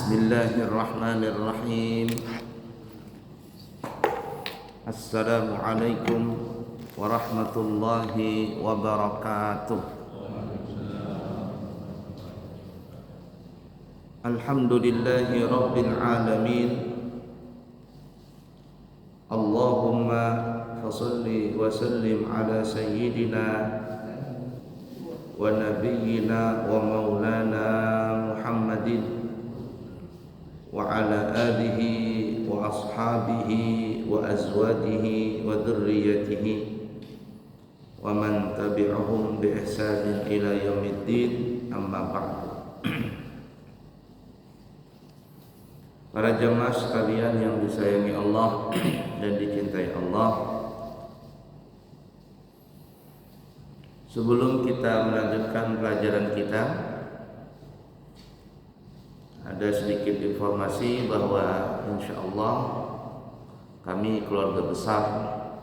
Bismillahirrahmanirrahim. Assalamualaikum warahmatullahi wabarakatuh. Alhamdulillahi rabbil alamin. Allahumma fasalli wa sallim ala sayyidina wa nabiyyina wa maulana Muhammadin wa ala alihi wa ashabihi wa azwajihi wa dhurriyyatihi wa man tabi'ahum bi ihsanin ila yaumiddin, amma ba'du. Para jemaah sekalian yang disayangi Allah dan dicintai Allah, sebelum kita melanjutkan pelajaran kita, ada sedikit informasi bahwa insyaallah kami keluarga besar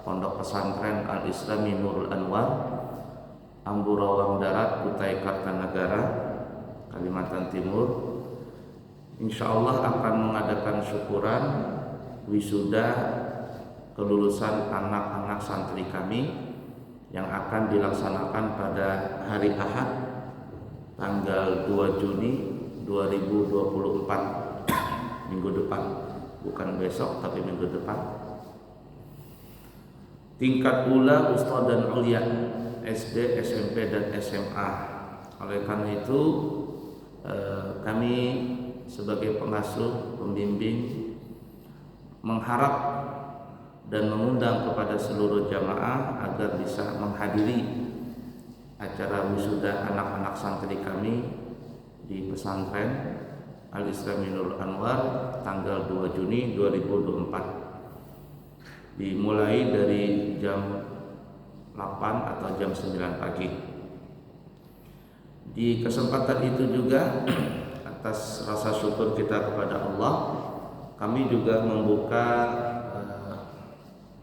Pondok Pesantren Al-Islami Nurul Anwar, Amburawang Darat, Kutai Kartanegara, Kalimantan Timur, insyaallah akan mengadakan syukuran wisuda kelulusan anak-anak santri kami yang akan dilaksanakan pada hari Ahad tanggal 2 Juni 2024, minggu depan, bukan besok tapi minggu depan. Tingkat ula, ustadz dan ulia, SD, SMP dan SMA. Oleh karena itu kami sebagai pengasuh, pembimbing mengharap dan mengundang kepada seluruh jamaah agar bisa menghadiri acara wisuda anak-anak santri kami di pesantren Al-Islami Nurul Anwar tanggal 2 Juni 2024, dimulai dari jam 8 atau jam 9 pagi. Di kesempatan itu juga atas rasa syukur kita kepada Allah, kami juga membuka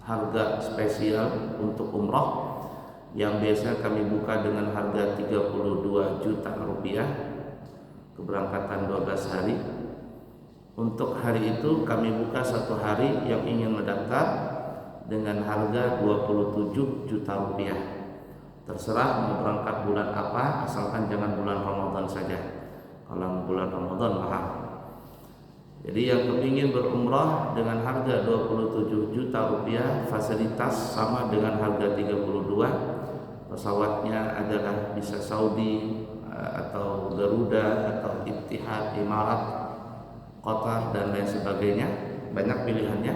harga spesial untuk umroh yang biasa kami buka dengan harga 32 juta rupiah, keberangkatan 12 hari. Untuk hari itu kami buka satu hari yang ingin mendaftar dengan harga 27 juta rupiah. Terserah mau berangkat bulan apa, asalkan jangan bulan Ramadan saja. Kalau bulan Ramadan mahal. Jadi yang kepingin berumrah dengan harga 27 juta rupiah, fasilitas sama dengan harga 32. Pesawatnya adalah bisa Saudi atau Garuda atau Ittihad, Imarat, Qatar dan lain sebagainya. Banyak pilihannya.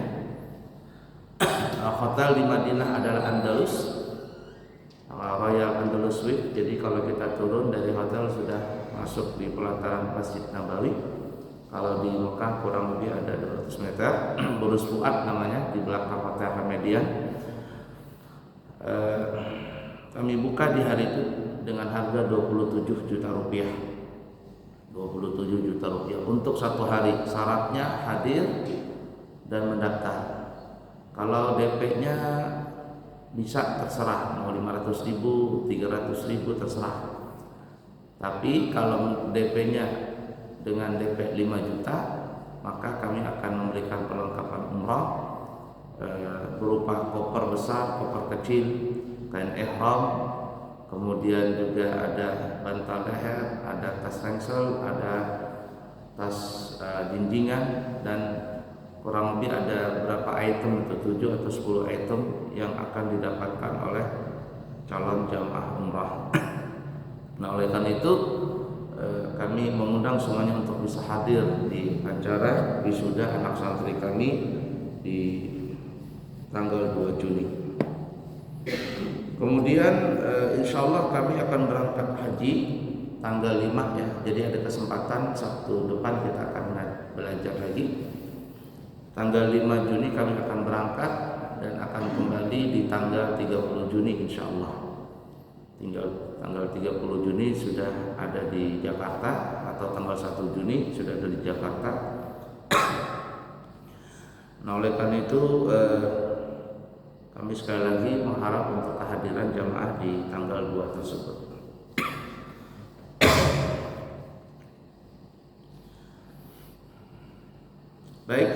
Hotel di Madinah adalah Andalus, Royal Andalus Suite. Jadi kalau kita turun dari hotel sudah masuk di pelataran Masjid Nabawi. Kalau di Mekah kurang lebih ada 200 meter. Burus Fuad namanya, di belakang Hotel Hamedian. Kami buka di hari itu dengan harga 27 juta rupiah. 27 juta rupiah untuk satu hari. Syaratnya hadir dan mendaftar. Kalau DP-nya bisa terserah, mau 500 ribu, 300 ribu terserah. Tapi kalau DP-nya dengan DP 5 juta, maka kami akan memberikan perlengkapan umrah berupa koper besar, koper kecil, kain ihram, kemudian juga ada bantal leher, ada tas ransel, ada tas jinjingan, dan kurang lebih ada berapa item, itu 7 atau 10 item yang akan didapatkan oleh calon jamaah umrah. Nah, oleh karena itu kami mengundang semuanya untuk bisa hadir di acara wisuda anak santri kami di tanggal 2 Juni. Kemudian insya Allah kami akan berangkat haji tanggal 5 ya. Jadi ada kesempatan Sabtu depan kita akan belajar lagi. Tanggal 5 Juni kami akan berangkat dan akan kembali di tanggal 30 Juni insya Allah. Tinggal tanggal 30 Juni sudah ada di Jakarta, atau tanggal 1 Juni sudah ada di Jakarta. Nah, oleh karena itu kami sekali lagi mengharap untuk kehadiran jamaah di tanggal 2 tersebut. Baik,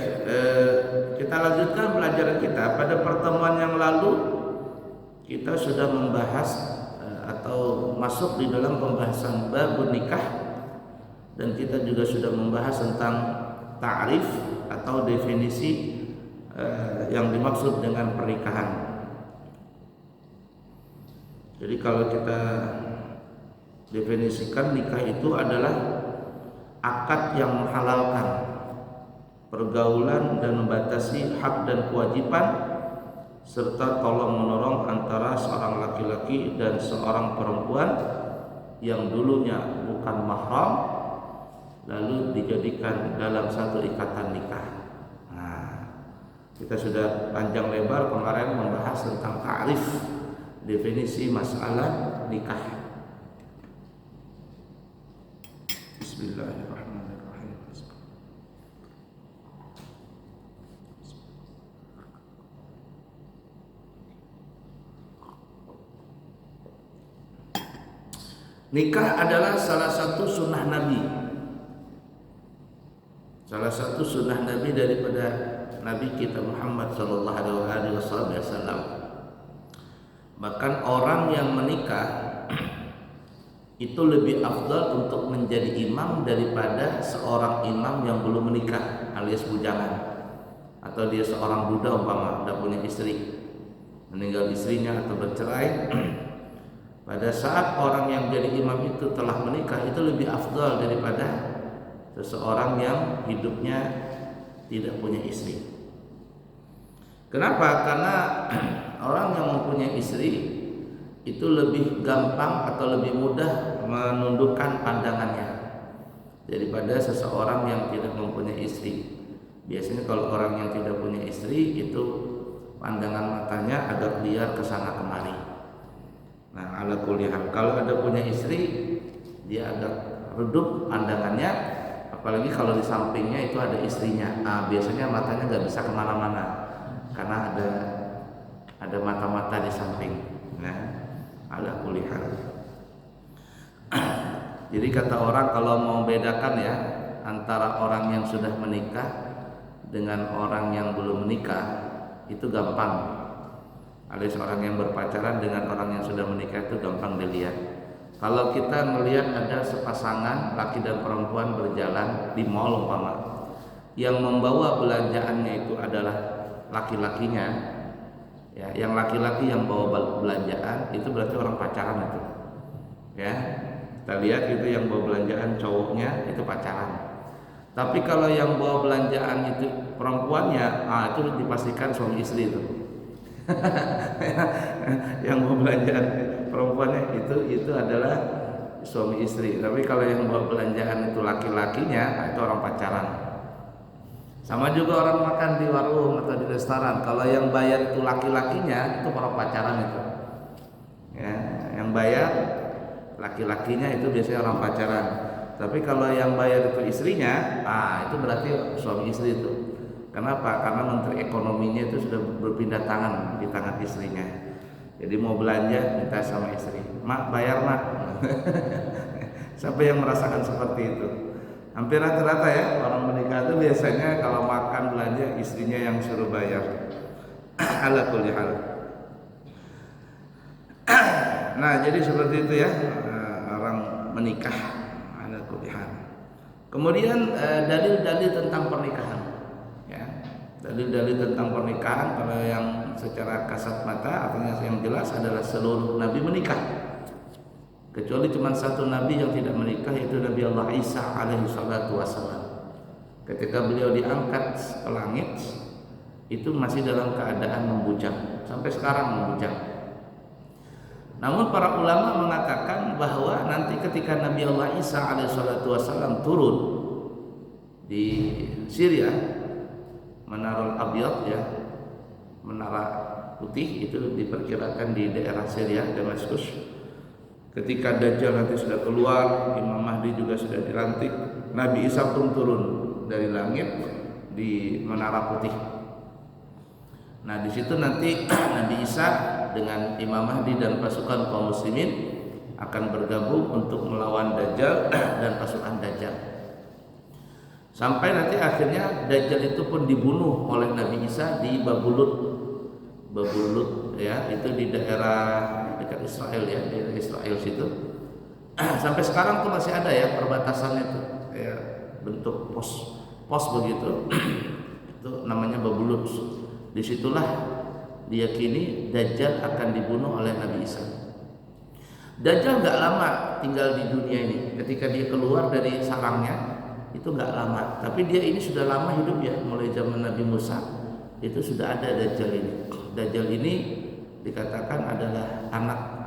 kita lanjutkan pelajaran kita. Pada pertemuan yang lalu kita sudah membahas atau masuk di dalam pembahasan bab nikah, dan kita juga sudah membahas tentang ta'rif atau definisi yang dimaksud dengan pernikahan. Jadi kalau kita definisikan, nikah itu adalah akad yang menghalalkan pergaulan dan membatasi hak dan kewajiban serta tolong menolong antara seorang laki-laki dan seorang perempuan yang dulunya bukan mahram lalu dijadikan dalam satu ikatan nikah. Nah, kita sudah panjang lebar kemarin membahas tentang ta'rif, definisi masalah nikah. Bismillahirrahmanirrahim. Nikah adalah salah satu sunnah Nabi. Salah satu sunnah Nabi daripada Nabi kita Muhammad sallallahu alaihi wasallam. Bahkan orang yang menikah itu lebih afdal untuk menjadi imam daripada seorang imam yang belum menikah alias bujangan, atau dia seorang budak umpama tidak punya istri, meninggal istrinya atau bercerai. Pada saat orang yang jadi imam itu telah menikah, itu lebih afdal daripada seseorang yang hidupnya tidak punya istri. Kenapa? Karena orang yang mempunyai istri itu lebih gampang atau lebih mudah menundukkan pandangannya daripada seseorang yang tidak mempunyai istri. Biasanya kalau orang yang tidak punya istri itu pandangan matanya agak liar ke sana kemari. Nah, ala kulli hal, kalau ada punya istri dia agak redup pandangannya, apalagi kalau di sampingnya itu ada istrinya. Nah, biasanya matanya nggak bisa kemana-mana karena ada mata-mata di samping. Nah, ala kulli hal. Jadi kata orang kalau mau bedakan ya antara orang yang sudah menikah dengan orang yang belum menikah itu gampang. Alias orang yang berpacaran dengan orang yang sudah menikah itu gampang dilihat. Kalau kita melihat ada sepasangan laki dan perempuan berjalan di mall umpama, yang membawa belanjaannya itu adalah laki-lakinya, ya, yang laki-laki yang bawa belanjaan itu berarti orang pacaran itu, ya. Kita lihat itu yang bawa belanjaan cowoknya itu pacaran. Tapi kalau yang bawa belanjaan itu perempuannya, itu dipastikan suami istri itu. Yang mau belanjaan perempuannya itu adalah suami istri. Tapi kalau yang bawa belanjaan itu laki-lakinya, itu orang pacaran. Sama juga orang makan di warung atau di restoran, kalau yang bayar itu laki-lakinya, itu orang pacaran itu. Ya, yang bayar laki-lakinya itu biasanya orang pacaran. Tapi kalau yang bayar itu istrinya, itu berarti suami istri itu. Kenapa? Karena menteri ekonominya itu sudah berpindah tangan di tangan istrinya. Jadi mau belanja minta sama istri, "Mak, bayar, Mak." Sampai yang merasakan seperti itu. Hampir rata-rata ya orang menikah itu biasanya kalau makan belanja istrinya yang suruh bayar. Ala kulli hal. Nah, jadi seperti itu ya orang menikah. Ala kulli hal. Kemudian dalil-dalil tentang pernikahan. Dalil-dalil tentang pernikahan kalau yang secara kasat mata artinya yang jelas adalah seluruh nabi menikah, kecuali cuma satu nabi yang tidak menikah, yaitu Nabi Allah Isa alaihi salatu wassalam. Ketika beliau diangkat ke langit itu masih dalam keadaan membujang, sampai sekarang membujang. Namun para ulama mengatakan bahwa nanti ketika Nabi Allah Isa alaihi salatu wassalam turun di Syria, Menara Abyad ya, menara putih itu diperkirakan di daerah Syria, Damaskus. Ketika Dajjal nanti sudah keluar, Imam Mahdi juga sudah dilantik, Nabi Isa pun turun dari langit di menara putih. Nah, di situ nanti Nabi Isa dengan Imam Mahdi dan pasukan kaum muslimin akan bergabung untuk melawan Dajjal dan pasukan Dajjal. Sampai nanti akhirnya Dajjal itu pun dibunuh oleh Nabi Isa di Babulut ya, itu di daerah dekat Israel ya, di Israel situ. Sampai sekarang tuh masih ada ya perbatasannya tuh, kayak bentuk pos begitu. Itu namanya Babulut. Disitulah diyakini Dajjal akan dibunuh oleh Nabi Isa. Dajjal nggak lama tinggal di dunia ini. Ketika dia keluar dari sarangnya itu nggak lama, tapi dia ini sudah lama hidup ya, mulai zaman Nabi Musa itu sudah ada Dajjal ini. Dajjal ini dikatakan adalah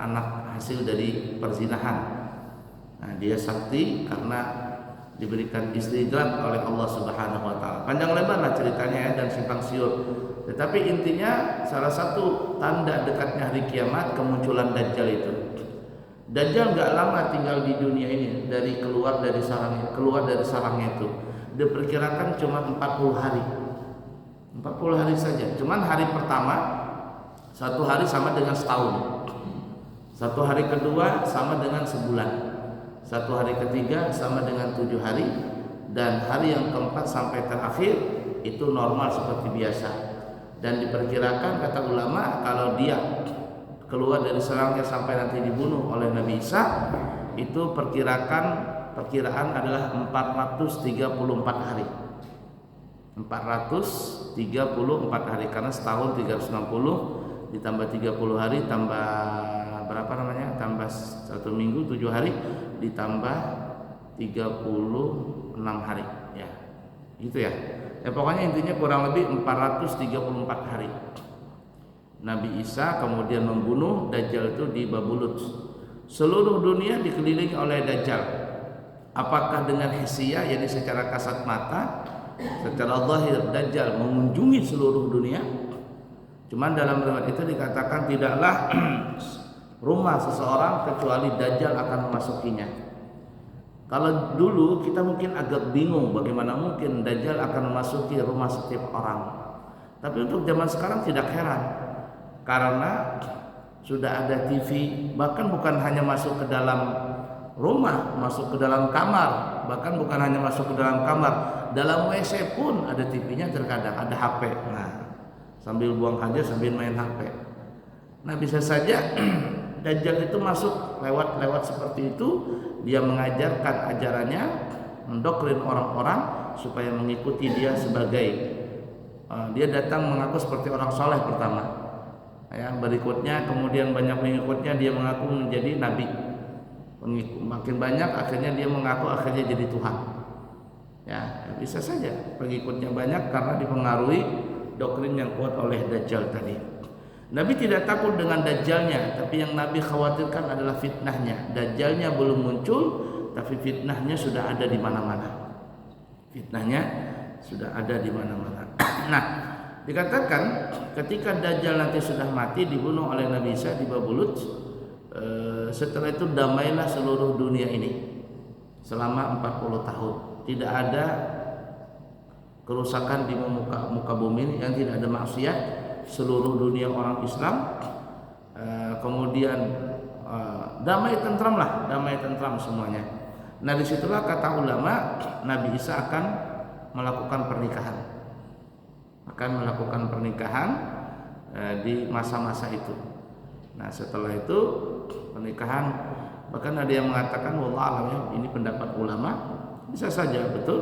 anak hasil dari perzinahan. Nah, dia sakti karena diberikan istidrak oleh Allah Subhanahu wa taala. Panjang lebar lah ceritanya ya, dan simpang siur. Tetapi intinya salah satu tanda dekatnya hari kiamat kemunculan Dajjal itu. Dajjal nggak lama tinggal di dunia ini, dari keluar dari sarangnya itu diperkirakan cuma 40 hari. 40 hari saja. Cuman hari pertama satu hari sama dengan setahun. Satu hari kedua sama dengan sebulan. Satu hari ketiga sama dengan 7 hari, dan hari yang keempat sampai terakhir itu normal seperti biasa. Dan diperkirakan kata ulama kalau dia keluar dari sarangnya sampai nanti dibunuh oleh Nabi Isa, itu perkiraan adalah 434 hari. 434 hari, karena setahun 360 ditambah 30 hari tambah berapa namanya? Tambah 1 minggu 7 hari ditambah 36 hari ya. Gitu ya. Ya pokoknya intinya kurang lebih 434 hari. Nabi Isa kemudian membunuh Dajjal itu di Babulut. Seluruh dunia dikelilingi oleh Dajjal. Apakah dengan hisya, yakni secara kasat mata, secara zahir Dajjal mengunjungi seluruh dunia? Cuman dalam riwayat itu dikatakan tidaklah rumah seseorang kecuali Dajjal akan memasukinya. Kalau dulu kita mungkin agak bingung bagaimana mungkin Dajjal akan memasuki rumah setiap orang. Tapi untuk zaman sekarang tidak heran. Karena sudah ada TV, bahkan bukan hanya masuk ke dalam rumah, masuk ke dalam kamar, bahkan bukan hanya masuk ke dalam kamar, dalam WC pun ada TV-nya, terkadang ada HP. Nah, sambil buang hajat sambil main HP. Nah, bisa saja Dajjal itu masuk lewat seperti itu, dia mengajarkan ajarannya, mendoktrin orang-orang supaya mengikuti dia sebagai dia datang mengaku seperti orang soleh pertama. Ya, berikutnya kemudian banyak pengikutnya, dia mengaku menjadi nabi. Makin banyak akhirnya dia mengaku akhirnya jadi Tuhan. Ya, bisa saja pengikutnya banyak karena dipengaruhi doktrin yang kuat oleh Dajjal tadi. Nabi tidak takut dengan Dajjalnya, tapi yang Nabi khawatirkan adalah fitnahnya. Dajjalnya belum muncul, tapi fitnahnya sudah ada di mana-mana. Fitnahnya sudah ada di mana-mana. Nah, dikatakan ketika Dajjal nanti sudah mati dibunuh oleh Nabi Isa di Babulut, setelah itu damailah seluruh dunia ini selama 40 tahun. Tidak ada kerusakan di muka bumi ini, yang tidak ada maksiat. Seluruh dunia orang Islam kemudian damai tentram semuanya. Nah, disitulah kata ulama Nabi Isa akan melakukan pernikahan di masa-masa itu. Nah, setelah itu pernikahan, bahkan ada yang mengatakan wallahu alam ya, ini pendapat ulama, bisa saja betul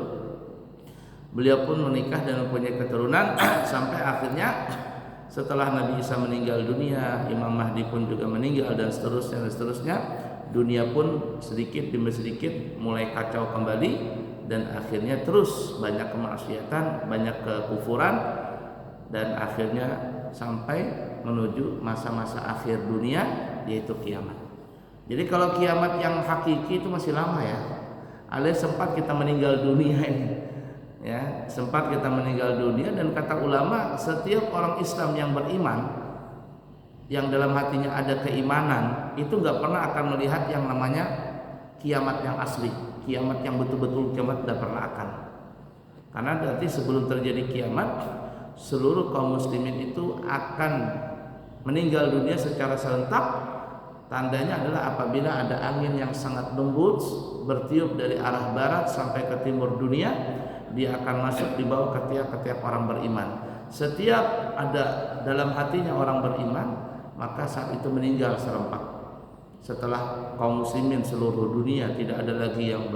beliau pun menikah dan mempunyai keturunan sampai akhirnya setelah Nabi Isa meninggal dunia, Imam Mahdi pun juga meninggal, dan seterusnya, dunia pun sedikit demi sedikit mulai kacau kembali, dan akhirnya terus banyak kemaksiatan, banyak kekufuran, dan akhirnya sampai menuju masa-masa akhir dunia, yaitu kiamat. Jadi kalau kiamat yang hakiki itu masih lama ya. Alias sempat kita meninggal dunia ini. Ya, sempat kita meninggal dunia, dan kata ulama setiap orang Islam yang beriman, yang dalam hatinya ada keimanan, itu nggak pernah akan melihat yang namanya kiamat yang asli, kiamat yang betul-betul kiamat, tidak pernah akan. Karena nanti sebelum terjadi kiamat, seluruh kaum muslimin itu akan meninggal dunia secara serentak. Tandanya adalah apabila ada angin yang sangat lembut bertiup dari arah barat sampai ke timur dunia, dia akan masuk di bawah ketiak-ketiak orang beriman. Setiap ada dalam hatinya orang beriman, maka saat itu meninggal serempak. Setelah kaum muslimin seluruh dunia tidak ada lagi yang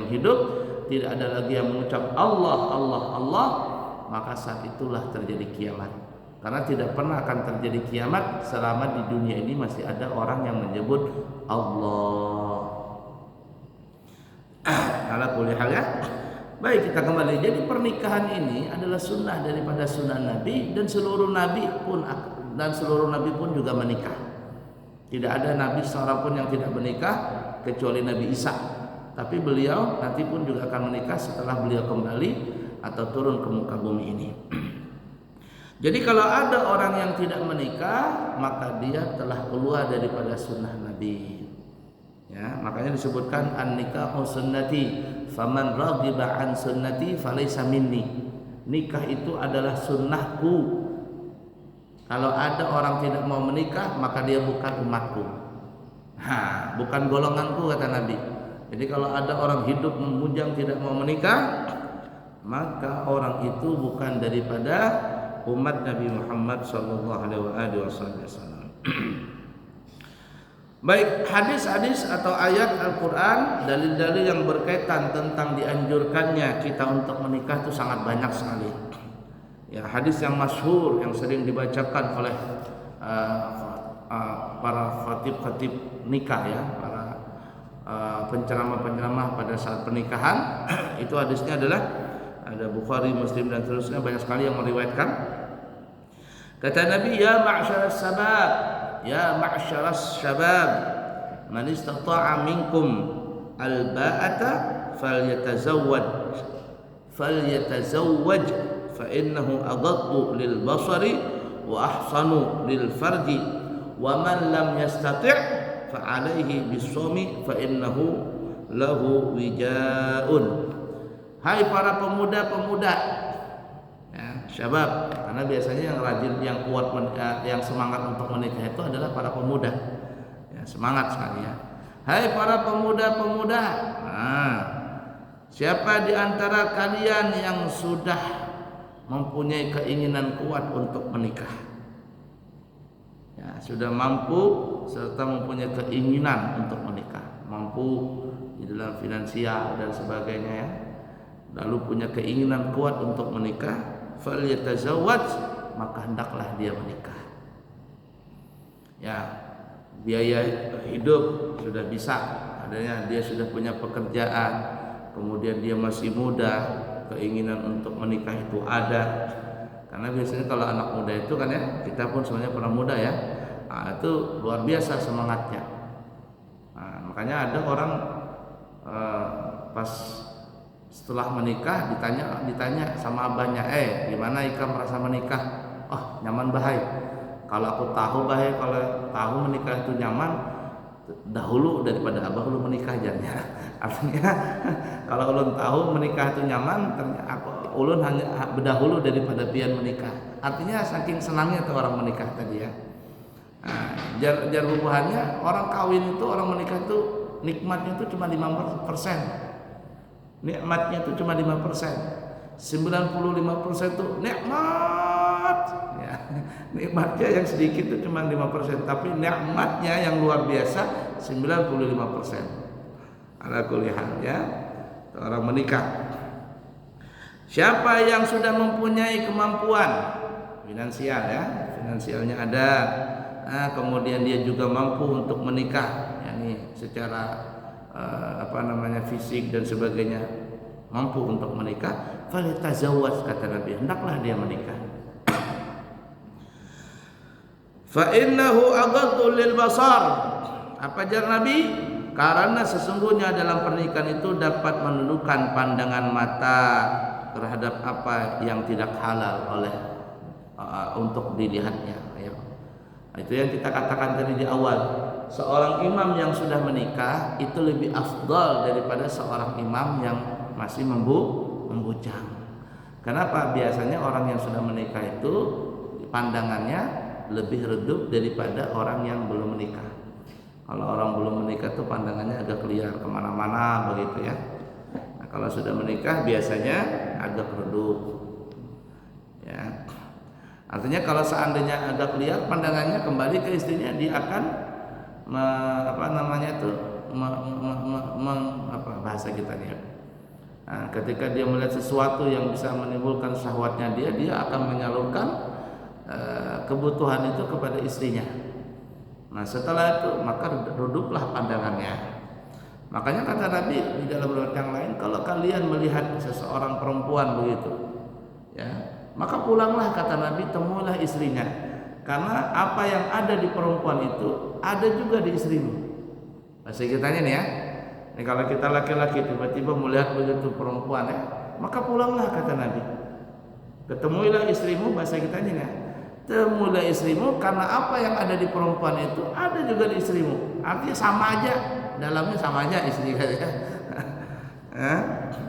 hidup, tidak ada lagi yang mengucap Allah, Allah, Allah, maka saat itulah terjadi kiamat. Karena tidak pernah akan terjadi kiamat selama di dunia ini masih ada orang yang menyebut Allah. Ala kulli hal ya. Baik, kita kembali. Jadi pernikahan ini adalah sunnah daripada sunnah Nabi, dan seluruh nabi pun juga menikah. Tidak ada nabi seorang pun yang tidak menikah kecuali Nabi Isa. Tapi beliau nanti pun juga akan menikah setelah beliau kembali atau turun ke muka bumi ini. Jadi kalau ada orang yang tidak menikah, maka dia telah keluar daripada sunnah Nabi. Ya, makanya disebutkan an-nikahu sunnati, faman raghiba an sunnati falaysa minni. Nikah itu adalah sunnahku. Kalau ada orang tidak mau menikah, maka dia bukan umatku. Bukan golonganku, kata Nabi. Jadi kalau ada orang hidup membujang tidak mau menikah, maka orang itu bukan daripada umat Nabi Muhammad sallallahu alaihi wasallam. Baik, hadis-hadis atau ayat Al-Qur'an, dalil-dalil yang berkaitan tentang dianjurkannya kita untuk menikah itu sangat banyak sekali. Ya, hadis yang masyhur yang sering dibacakan oleh para khatib-khatib nikah ya, para penceramah-penceramah pada saat pernikahan itu hadisnya adalah ada Bukhari, Muslim dan seterusnya, banyak sekali yang meriwayatkan. Kata Nabi, ya ma'syaras sabab, ya ma'syaras syabab, man istata'a minkum al-ba'ata falyatazawwaj fa innahu aghaddu lil basari wa ahsanu lil farji wa man lam yastati' fa alayhi bis-sawmi fa innahu lahu wijaun. Hai para pemuda-pemuda, ya, syabab, karena biasanya yang rajin, yang kuat, yang semangat untuk menikah itu adalah para pemuda. Ya, semangat sekali ya. Hai para pemuda-pemuda, siapa di antara kalian yang sudah mempunyai keinginan kuat untuk menikah? Ya, sudah mampu serta mempunyai keinginan untuk menikah, mampu di dalam finansial dan sebagainya ya. Lalu punya keinginan kuat untuk menikah, falyatazawwaj, maka hendaklah dia menikah. Ya, biaya hidup sudah bisa, adanya dia sudah punya pekerjaan, kemudian dia masih muda, keinginan untuk menikah itu ada. Karena biasanya kalau anak muda itu kan ya, kita pun sebenarnya pernah muda ya, itu luar biasa semangatnya. Makanya ada orang pas setelah menikah ditanya sama abahnya, gimana Ika merasa menikah? Oh, nyaman bahai. Kalau aku tahu bahai, kalau tahu menikah itu nyaman, dahulu daripada abah ulun menikah jadinya. Artinya kalau ulun tahu menikah itu nyaman, ulun hanya berdahulu daripada pian menikah. Artinya saking senangnya tuh orang menikah tadi ya. Jar hubungannya orang kawin itu, orang menikah itu nikmatnya itu cuma 5%. Nikmatnya itu cuma 5%. 95% itu nikmat ya. Nikmatnya yang sedikit itu cuma 5%, tapi nikmatnya yang luar biasa 95%. Ala kulli hal ya, orang menikah. Siapa yang sudah mempunyai kemampuan finansial ya, finansialnya ada, kemudian dia juga mampu untuk menikah, yakni secara fisik dan sebagainya, mampu untuk menikah, falyatazawwaj, kata Nabi, hendaklah dia menikah. Fa innahu aghaddu lil basar. Apa jar Nabi? Karena sesungguhnya dalam pernikahan itu dapat menundukkan pandangan mata terhadap apa yang tidak halal oleh untuk dilihatnya. Itu yang kita katakan tadi di awal. Seorang imam yang sudah menikah itu lebih afdal daripada seorang imam yang masih membujang. Kenapa? Biasanya orang yang sudah menikah itu pandangannya lebih redup daripada orang yang belum menikah. Kalau orang belum menikah itu pandangannya agak liar kemana-mana begitu ya. Nah, kalau sudah menikah biasanya agak redup. Ya. Artinya kalau seandainya agak liar pandangannya kembali ke istrinya, dia akan bahasa kita nih. Nah, ketika dia melihat sesuatu yang bisa menimbulkan syahwatnya dia akan menyalurkan kebutuhan itu kepada istrinya. Nah, setelah itu maka reduplah pandangannya. Makanya kata Nabi di dalam riwayat yang lain, kalau kalian melihat seseorang perempuan begitu, ya, maka pulanglah, kata Nabi, temuilah istrinya, karena apa yang ada di perempuan itu ada juga di istrimu. Bahasa kitanya nih ya. Ini kalau kita laki-laki tiba-tiba melihat begitu perempuan ya, maka pulanglah, kata Nabi. Ketemuilah istrimu, bahasa kitanya nih ya. Temuilah istrimu karena apa yang ada di perempuan itu ada juga di istrimu. Artinya sama aja, dalamnya sama aja istri ya.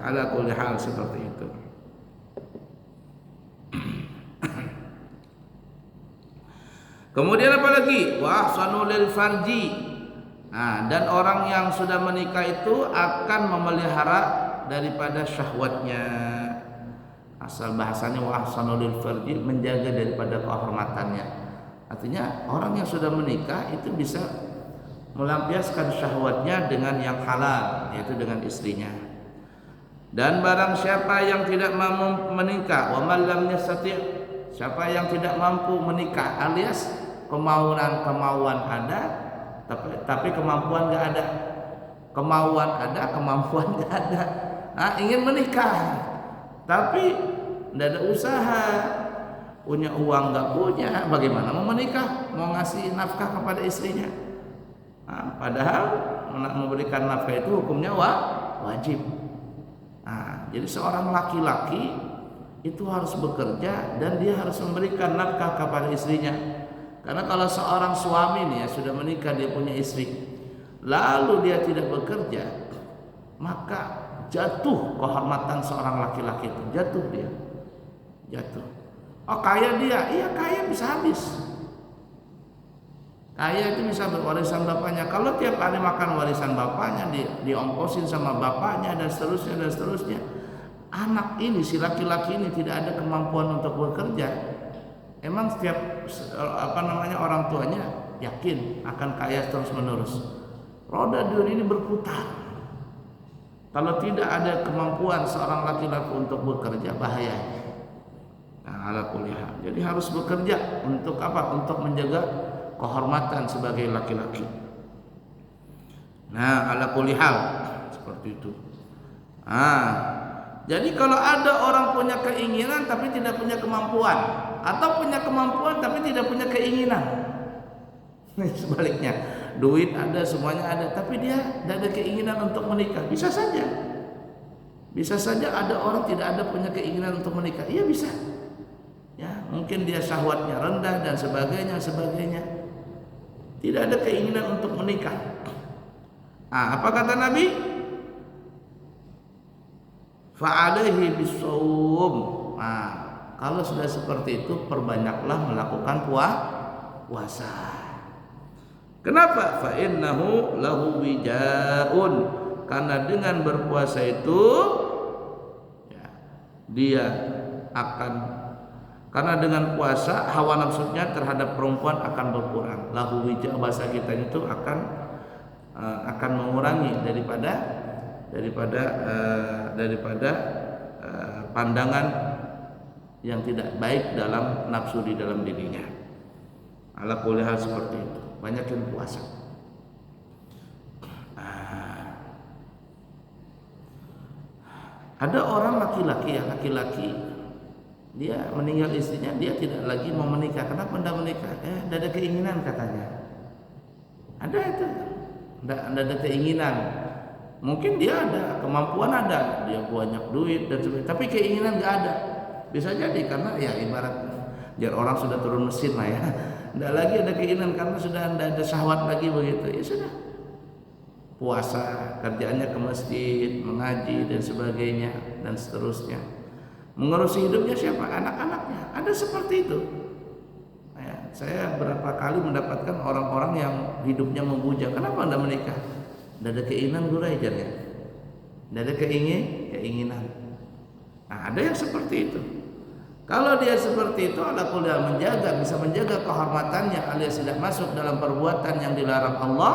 Ala kulli hal seperti itu. Kemudian apa lagi? Wa ahsanu lil farji. Nah, dan orang yang sudah menikah itu akan memelihara daripada syahwatnya. Asal bahasanya wa ahsanu lil farji, menjaga daripada kehormatannya. Artinya orang yang sudah menikah itu bisa melampiaskan syahwatnya dengan yang halal, yaitu dengan istrinya. Dan barang siapa yang tidak mampu menikah, wa man lam yastati', siapa yang tidak mampu menikah alias kemauan ada tapi kemampuan enggak ada. Kemauan ada, kemampuan enggak ada. Nah, ingin menikah tapi tidak ada usaha, punya uang nggak punya, bagaimana mau menikah, mau ngasih nafkah kepada istrinya? Nah, padahal memberikan nafkah itu hukumnya wajib. Nah, jadi seorang laki-laki itu harus bekerja dan dia harus memberikan nafkah kepada istrinya. Karena kalau seorang suami nih ya sudah menikah, dia punya istri, lalu dia tidak bekerja, maka jatuh kehormatan seorang laki-laki itu, jatuh. Oh, kaya dia, iya kaya bisa habis. Kaya itu bisa berwarisan bapaknya. Kalau tiap hari makan warisan bapaknya, diongkosin sama bapaknya dan seterusnya. Anak ini, si laki-laki ini tidak ada kemampuan untuk bekerja. Emang setiap orang tuanya yakin akan kaya terus menerus. Roda dunia ini berputar. Kalau tidak ada kemampuan seorang laki-laki untuk bekerja, bahaya. Nah, ala kulli hal. Jadi harus bekerja untuk apa? Untuk menjaga kehormatan sebagai laki-laki. Nah, ala kulli hal seperti itu. Jadi kalau ada orang punya keinginan tapi tidak punya kemampuan, atau punya kemampuan tapi tidak punya keinginan, sebaliknya, duit ada, semuanya ada, tapi dia tidak ada keinginan untuk menikah, bisa saja ada orang tidak ada punya keinginan untuk menikah, iya bisa. Ya, mungkin dia syahwatnya rendah dan sebagainya, tidak ada keinginan untuk menikah. Apa kata Nabi? Fa'alaihi bisawm. Kalau sudah seperti itu, perbanyaklah melakukan puasa. Kenapa? Fa innahu lahu wijaun. Karena dengan berpuasa itu ya, dia akan, karena dengan puasa hawa nafsunya terhadap perempuan akan berkurang. Lahu wija, bahasa kita itu akan mengurangi daripada pandangan yang tidak baik dalam nafsu di dalam dirinya. Ala kulli hal seperti itu. Banyakin puasa. Ada orang laki-laki dia meninggal istrinya, dia tidak lagi mau menikah. Kenapa tidak menikah? Tidak ada keinginan katanya. Ada itu, tidak ada keinginan. Mungkin dia ada kemampuan, ada, dia banyak duit dan sebagainya, tapi keinginan nggak ada. Bisa jadi karena ya ibarat biar orang sudah turun mesin lah ya, tidak lagi ada keinginan karena sudah tidak ada syahwat lagi begitu. Ya sudah, puasa, kerjaannya ke masjid, mengaji dan sebagainya dan seterusnya. Mengurusi hidupnya siapa? Anak-anaknya. Ada seperti itu. Ya, saya berapa kali mendapatkan orang-orang yang hidupnya membujang. Kenapa anda menikah? Tidak ada keinginan gurai aja ya. Tidak ada keinginan. Nah, ada yang seperti itu. Kalau dia seperti itu, ala kulli hal bisa menjaga kehormatannya alias tidak masuk dalam perbuatan yang dilarang Allah,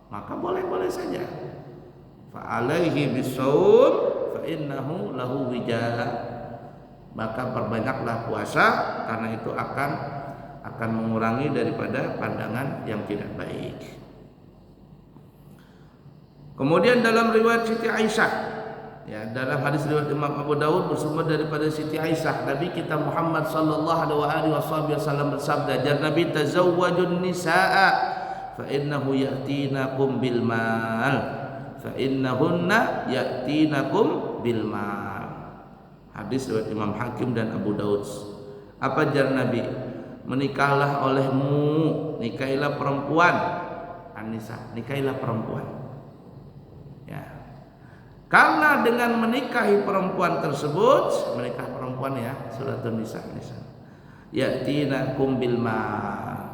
maka boleh-boleh saja. Fa alaihi bisawm fa innahu lahu wijaa. Maka perbanyaklah puasa karena itu akan mengurangi daripada pandangan yang tidak baik. Kemudian dalam riwayat Siti Aisyah, ya, dalam hadis riwayat Imam Abu Dawud bersumber daripada Siti Aisyah, Nabi kita Muhammad sallallahu alaihi wasallam bersabda, "Jar Nabi tazawwajun nisaa fa innahu ya'tinakum bil mal fa innahunna ya'tinakum bil mal." Hadis riwayat Imam Hakim dan Abu Dawud. Apa jar Nabi? Menikahlah olehmu, nikahilah perempuan. An-nisa, nikahilah perempuan. Ya. Karena dengan menikahi perempuan tersebut, menikah perempuan ya, surat An-Nisa, ya'tinakum bil mal.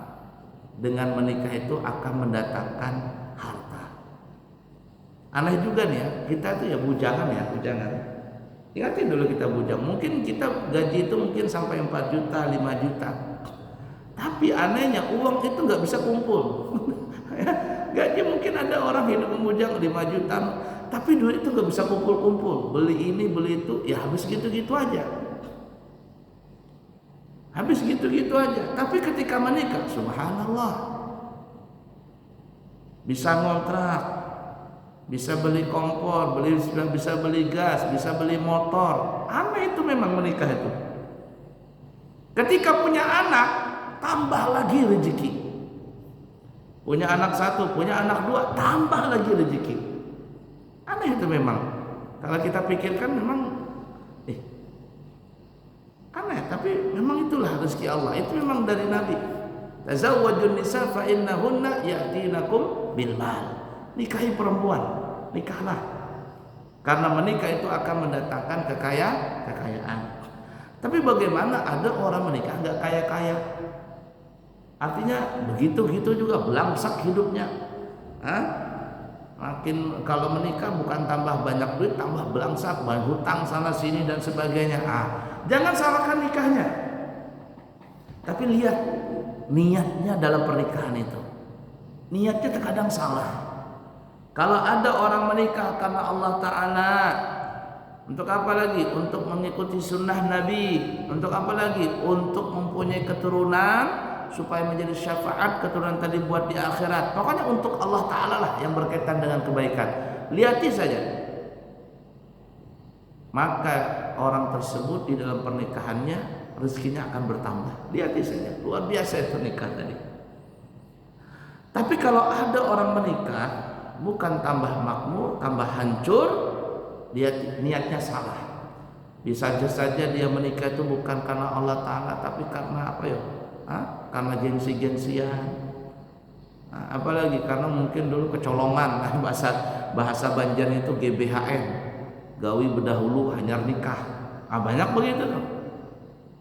Dengan menikah itu akan mendatangkan harta. Aneh juga nih ya, kita tuh ya bujangan. Ingatin dulu kita bujang. Mungkin kita gaji itu mungkin sampai 4 juta, 5 juta. Tapi anehnya uang itu nggak bisa kumpul. Gaji mungkin ada orang hidup membujang 5 juta, tapi duit itu nggak bisa kumpul-kumpul. Beli ini, beli itu, ya habis gitu-gitu aja. Tapi ketika menikah, subhanallah, bisa ngontrak, bisa beli kompor, bisa beli gas, bisa beli motor. Aneh itu memang menikah itu. Ketika punya anak, tambah lagi rezeki. Punya anak 1, punya anak 2, tambah lagi rezeki. Aneh itu memang. Kalau kita pikirkan memang aneh, tapi memang itulah rezeki Allah. Itu memang dari Nabi. Tazawwajun nisa fa innahunna ya'tinakum bil mal. Nikahi perempuan, nikahlah. Karena menikah itu akan mendatangkan kekayaan. Tapi bagaimana ada orang menikah enggak kaya-kaya? Artinya begitu juga belangsak hidupnya. Makin kalau menikah bukan tambah banyak duit, tambah belangsak, banyak hutang sana sini dan sebagainya. Jangan salahkan nikahnya. Tapi lihat niatnya dalam pernikahan itu. Niatnya terkadang salah. Kalau ada orang menikah karena Allah Ta'ala, untuk apa lagi? Untuk mengikuti sunnah Nabi. Untuk apa lagi? Untuk mempunyai keturunan supaya menjadi syafaat keturunan tadi buat di akhirat. Pokoknya untuk Allah Ta'ala lah yang berkaitan dengan kebaikan. Lihati saja. Maka orang tersebut di dalam pernikahannya rezekinya akan bertambah. Lihati saja. Luar biasa itu nikah tadi. Tapi kalau ada orang menikah bukan tambah makmur, tambah hancur, dia niatnya salah. Bisa saja dia menikah itu bukan karena Allah Ta'ala, tapi karena apa ya? Karena gengsi-gengsian. Apalagi karena mungkin dulu kecolongan. Bahasa Banjar itu GBHN, gawi berdahulu hanyar nikah. Banyak begitu tuh.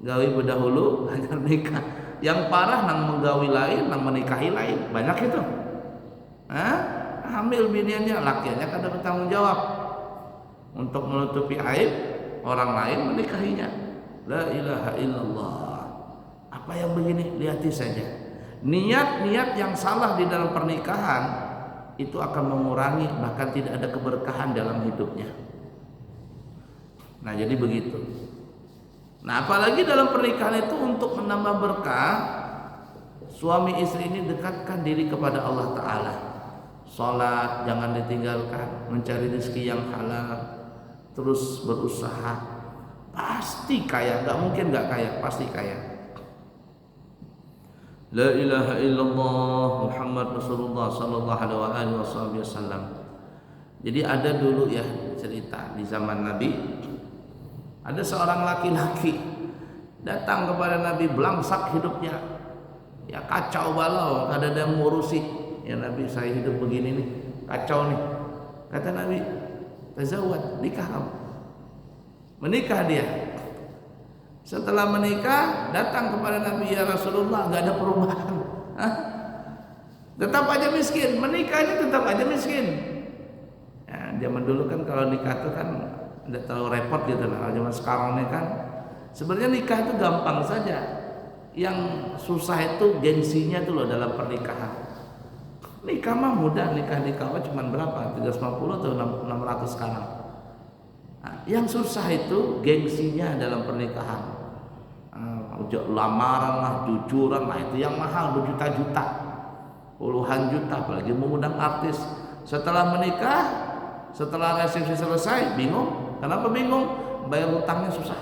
Gawi berdahulu hanyar nikah. Yang parah nang menggawi lain, nang menikahi lain. Banyak itu. Hamil biniannya, lakiannya kada bertanggung jawab untuk menutupi aib orang lain menikahinya. La ilaha illallah. Apa yang begini? Lihati saja. Niat-niat yang salah di dalam pernikahan itu akan mengurangi, bahkan tidak ada keberkahan dalam hidupnya. Nah, jadi begitu. Nah, apalagi dalam pernikahan itu untuk menambah berkah, suami istri ini dekatkan diri kepada Allah Ta'ala. Salat jangan ditinggalkan, mencari rezeki yang halal, terus berusaha. Pasti kaya, nggak mungkin nggak kaya, pasti kaya. La ilaha illallah Muhammad Rasulullah sallallahu alaihi wasallam. Jadi ada dulu ya cerita di zaman Nabi, ada seorang laki-laki datang kepada Nabi, belangsak hidupnya, ya kacau balau, kada ada yang ngurusi. Ya Nabi, saya hidup begini nih, kacau nih. Kata Nabi, tazawwaj, nikah kamu. Menikah dia. Setelah menikah datang kepada Nabi, ya Rasulullah, nggak ada perubahan. Tetap aja miskin, menikahnya tetap aja miskin. Ya, Zaman dulu kan kalau nikah itu kan tidak terlalu repot gitu. Nah, zaman sekarang ini kan sebenarnya nikah itu gampang saja. Yang susah itu gengsinya tuh loh dalam pernikahan. Nikah mah mudah, nikah cuma berapa? 350 atau 600 sekarang. Nah, yang susah itu gengsinya dalam pernikahan. Lamaran lah, jujuran lah, itu yang mahal berjuta-juta, puluhan juta, apalagi mengundang artis. Setelah menikah, setelah resepsi selesai, bingung. Kenapa bingung? Bayar hutangnya susah.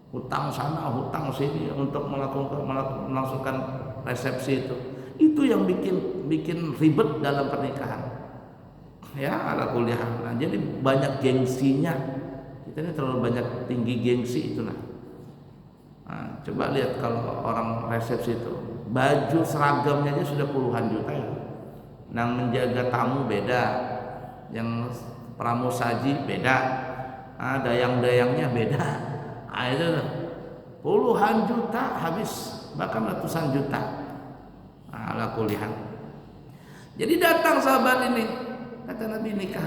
Hutang sana, hutang sini untuk melangsungkan resepsi itu. Itu yang bikin ribet dalam pernikahan. Ya, ala kuliah. Nah, jadi banyak gengsinya. Kita ini terlalu banyak tinggi gengsi itu nah. Nah, coba lihat kalau orang resepsi itu baju seragamnya aja sudah puluhan juta ya. Yang menjaga tamu beda, yang pramusaji beda, dayang-dayangnya beda. Nah, itu puluhan juta habis, bahkan ratusan juta. Nah, ala kuliah. Jadi datang sahabat ini, kata Nabi nikah.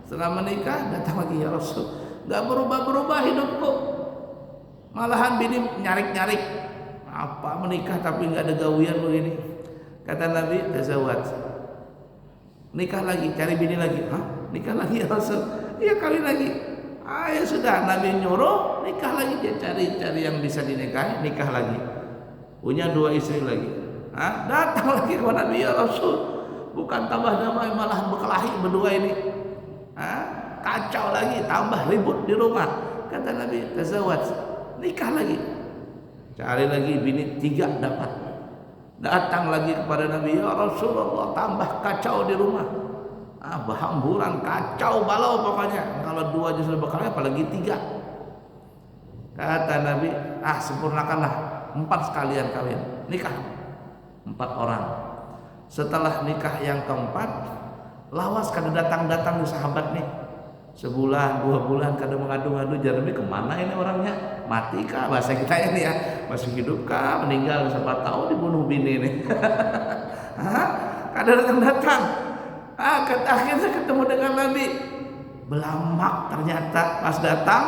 Setelah menikah datang lagi, ya Rasul, nggak berubah-berubah hidupku. Malahan bini nyarik-nyarik, apa menikah tapi nggak ada gawian begini. Kata Nabi, tazawwaj, nikah lagi, cari bini lagi. Hah? Nikah lagi ya Rasul? Iya, kawin lagi. Ya sudah, Nabi nyuruh nikah lagi, dia cari yang bisa dinikahi, nikah lagi. Punya 2 istri lagi. Datang lagi kepada Nabi, ya Rasul, bukan tambah damai malahan berkelahi berdua ini. Kacau lagi, tambah ribut di rumah. Kata Nabi, tazawwaj, nikah lagi, cari lagi bini 3 dapat. Datang lagi kepada Nabi, ya Rasulullah, tambah kacau di rumah. Berhamburan, kacau balau pokoknya. Kalau 2 aja sudah berkelahi, apalagi 3. Kata Nabi, sempurnakanlah 4 sekalian kawin, nikah 4 orang. Setelah nikah yang keempat, lawas kada datang-datang di sahabat nih. Sebulan, 2 bulan kadang mengadu-ngadu, Jeremy kemana ini orangnya, mati kah bahasa kita ini ya, masih hidup kah, meninggal, siapa tahu dibunuh bini ini. Kadang datang. Akhirnya ketemu dengan Nabi, belamak ternyata pas datang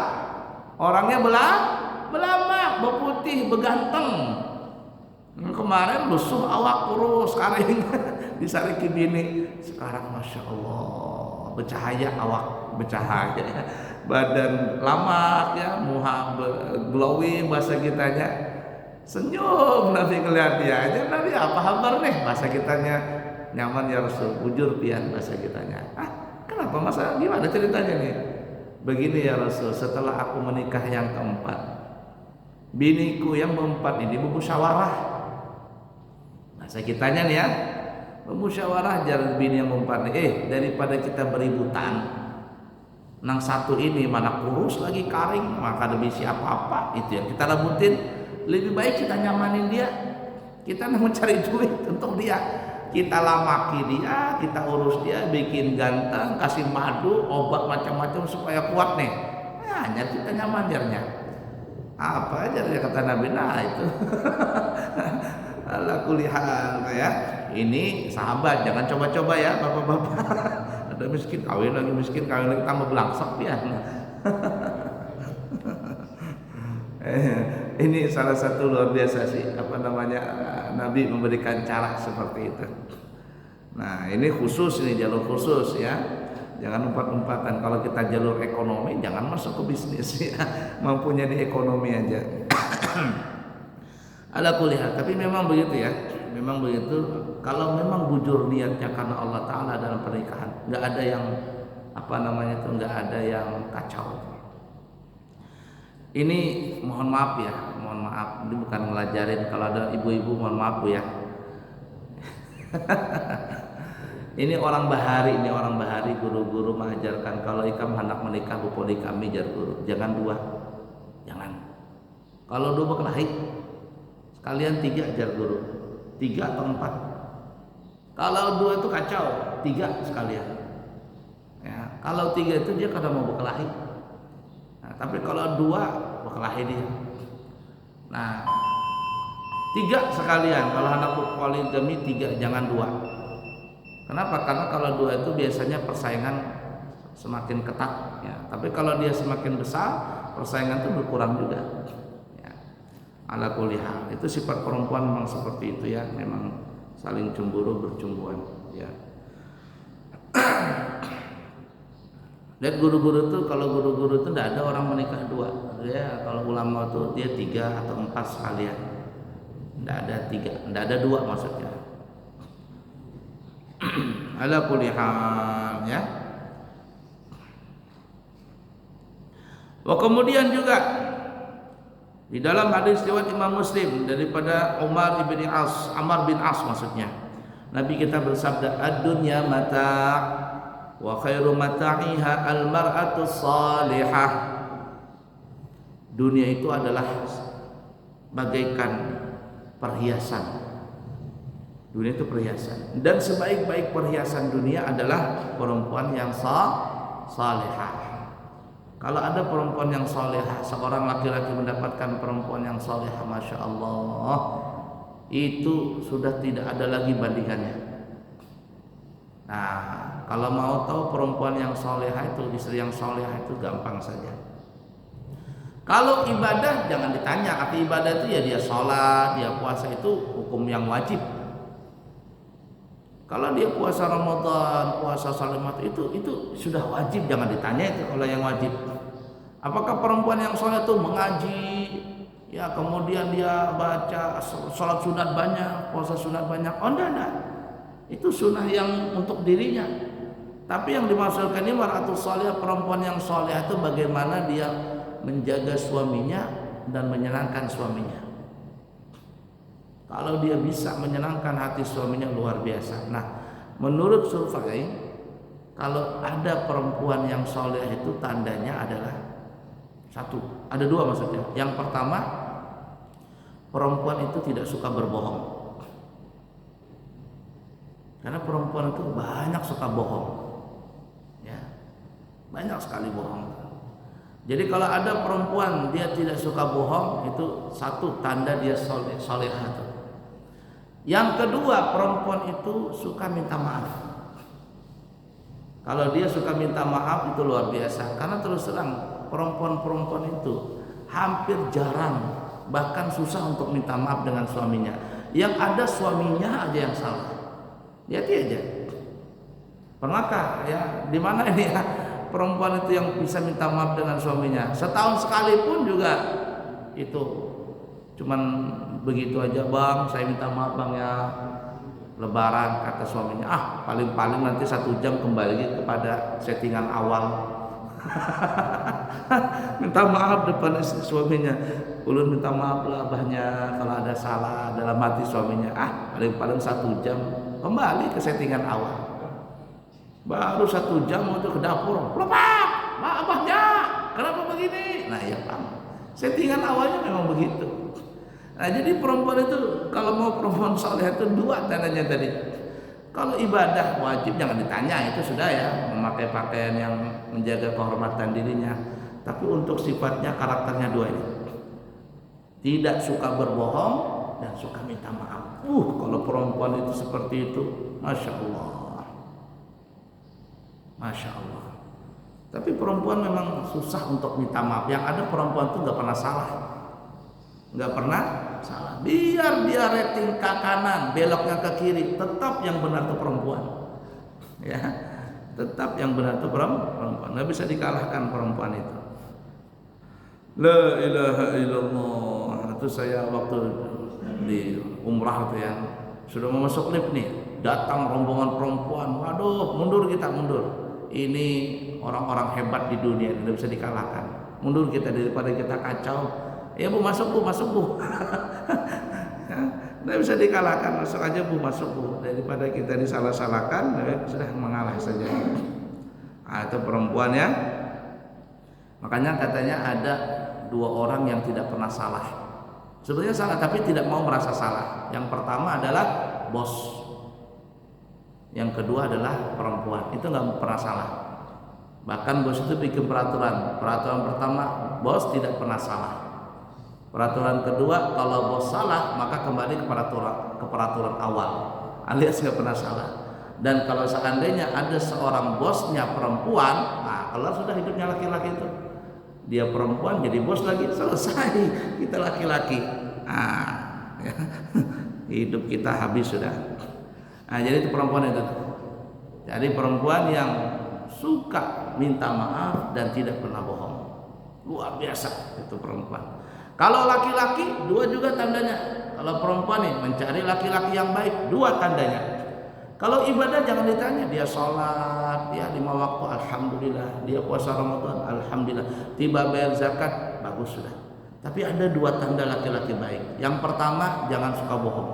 orangnya belamak, berputih, berganteng. Kemarin lusuh awak, kurus, kering, disariki bini. Sekarang masya Allah, bercahaya awak, bercahaya, badan lamak ya, muha glowing bahasa kitanya. Senyum Nabi ngeliat dia aja, Nabi apa kabar nih bahasa kitanya, nyaman ya Rasul, bujur pian bahasa kitanya. Kenapa masa gimana ceritanya nih? Begini ya Rasul, setelah aku menikah yang keempat, biniku yang keempat ini bermusyawarah. Bahasa kitanya nih ya, bermusyawarah jalan bini yang keempat nih, daripada kita beributan. Nang satu ini mana kurus lagi kering, maka demi siapa apa itu yang kita rebutin. Lebih baik kita nyamanin dia, kita mencari duit untuk dia, kita lamaki dia, kita urus dia, bikin ganteng, kasih madu, obat macam-macam supaya kuat nih. Hanya kita nyamanjarnya. Apa aja dia kata Nabi, nah itu. Ala kulihal ya. Ini sahabat, jangan coba-coba ya bapak-bapak. Ada miskin kawin lagi tambah belangsak ya. Ini salah satu luar biasa sih, Nabi memberikan cara seperti itu. Nah, ini khusus, ini jalur khusus ya. Jangan umpat-umpatan. Kalau kita jalur ekonomi, jangan masuk ke bisnis ya. Mampunya di ekonomi aja. Ala kulihat, tapi memang begitu ya. Memang begitu. Kalau memang bujur niatnya karena Allah Ta'ala dalam pernikahan, nggak ada yang nggak ada yang kacau. Ini mohon maaf ya, ini bukan ngelajarin. Kalau ada ibu-ibu mohon maaf Bu ya. Ini orang bahari, guru-guru mengajarkan kalau ikam hendak menikah bu poligami jar guru, jangan 2, jangan. Kalau 2 berkelahi, sekalian 3 jar guru, 3 atau 4. Kalau 2 itu kacau, 3 sekalian. Ya, kalau 3 itu dia kadang mau berkelahi. Nah, tapi kalau 2 berkelahi dia. Nah, 3 sekalian. Kalau hendak poligami 3, jangan 2. Kenapa? Karena kalau 2 itu biasanya persaingan semakin ketat ya. Tapi kalau dia semakin besar, persaingan itu berkurang juga ya. Ala kulli hal, itu sifat perempuan memang seperti itu ya, memang saling cemburu bercumbuan ya. Lihat guru-guru tuh, kalau guru-guru tuh tidak ada orang menikah dua ya. Kalau ulama tuh dia 3 atau 4 sekalian, tidak ada 3, tidak ada 2 maksudnya. Ala kulli hal ya. Wah, kemudian juga di dalam hadis riwayat Imam Muslim daripada Ammar bin As maksudnya, Nabi kita bersabda, ad-dunya mata' wa khairu mata'iha al-mar'atu salihah. Dunia itu adalah bagaikan perhiasan. Dunia itu perhiasan, dan sebaik-baik perhiasan dunia adalah perempuan yang salihah. Kalau ada perempuan yang salihah, seorang laki-laki mendapatkan perempuan yang salihah, masya Allah, itu sudah tidak ada lagi bandingannya. Nah, kalau mau tahu perempuan yang salihah itu, istri yang salihah itu gampang saja. Kalau ibadah jangan ditanya, arti ibadah itu ya dia sholat, dia puasa, itu hukum yang wajib. Kalau dia puasa Ramadan, puasa Salamat, itu sudah wajib, jangan ditanya itu kalau yang wajib. Apakah perempuan yang sholat itu mengaji, ya kemudian dia baca sholat sunat banyak, puasa sunat banyak? Oh enggak. Itu sunnah yang untuk dirinya. Tapi yang dimaksudkan ini mar'atus salihah, perempuan yang salihah itu bagaimana dia menjaga suaminya dan menyenangkan suaminya. Kalau dia bisa menyenangkan hati suaminya, luar biasa. Nah, menurut survei, kalau ada perempuan yang salihah itu tandanya adalah 1, ada 2 maksudnya. Yang pertama, perempuan itu tidak suka berbohong. Karena perempuan itu banyak suka bohong, ya, banyak sekali bohong. Jadi kalau ada perempuan dia tidak suka bohong, itu 1 tanda dia salihah. Yang kedua, perempuan itu suka minta maaf. Kalau dia suka minta maaf itu luar biasa. Karena terus terang perempuan-perempuan itu hampir jarang, bahkan susah untuk minta maaf dengan suaminya. Yang ada suaminya aja yang salah. Lihat aja. Pernahkah ya, di mana ini ya, perempuan itu yang bisa minta maaf dengan suaminya? Setahun sekali pun juga itu cuman begitu aja, bang saya minta maaf bang ya, lebaran, kata suaminya, paling-paling nanti 1 jam kembali kepada settingan awal. Minta maaf depan suaminya, ulun minta maaf lah abahnya kalau ada salah, dalam hati suaminya, paling-paling 1 jam kembali ke settingan awal. Baru 1 jam untuk ke dapur, lepak, abahnya kenapa begini? Nah ya Pak, settingan awalnya memang begitu. Nah jadi perempuan itu kalau mau perempuan saleh itu 2 tandanya tadi. Kalau ibadah wajib jangan ditanya, itu sudah ya, memakai pakaian yang menjaga kehormatan dirinya. Tapi untuk sifatnya, karakternya 2 ini, tidak suka berbohong dan suka minta maaf. Kalau perempuan itu seperti itu, masya Allah, masya Allah. Tapi perempuan memang susah untuk minta maaf. Yang ada perempuan itu nggak pernah salah, nggak pernah salah. Biar dia rating ke kanan, beloknya ke kiri, tetap yang benar itu perempuan. Ya, tetap yang benar itu perempuan. Nggak bisa dikalahkan perempuan itu. La ilaha illallah. Itu saya waktu di umrah itu ya, sudah mau masuk lift nih, datang rombongan perempuan. Waduh, mundur kita, mundur. Ini orang-orang hebat di dunia, tidak bisa dikalahkan. Mundur kita daripada kita kacau. Ya bu, masuk bu, masuk bu. Ya, tidak bisa dikalahkan, masuk aja bu, masuk bu. Daripada kita disalah-salahkan, sudah mengalah saja. Nah, itu perempuan ya. Makanya katanya ada 2 orang yang tidak pernah salah. Sebenarnya salah tapi tidak mau merasa salah. Yang pertama adalah bos. Yang kedua adalah perempuan. Itu nggak pernah salah. Bahkan bos itu bikin peraturan. Peraturan pertama, bos tidak pernah salah. Peraturan kedua, kalau bos salah maka kembali ke peraturan awal, alias nggak pernah salah. Dan kalau seandainya ada seorang bosnya perempuan, nah kelar sudah hidupnya laki-laki itu. Dia perempuan jadi bos lagi, selesai kita laki-laki. Ya. Hidup kita habis sudah. Jadi itu perempuan itu. Jadi perempuan yang suka minta maaf dan tidak pernah bohong. Luar biasa itu perempuan. Kalau laki-laki, dua juga tandanya. Kalau perempuan nih mencari laki-laki yang baik, dua tandanya. Kalau ibadah jangan ditanya, dia sholat, dia 5 waktu, alhamdulillah. Dia puasa Ramadan, alhamdulillah. Tiba bayar zakat, bagus sudah. Tapi ada dua tanda laki-laki baik. Yang pertama, jangan suka bohong.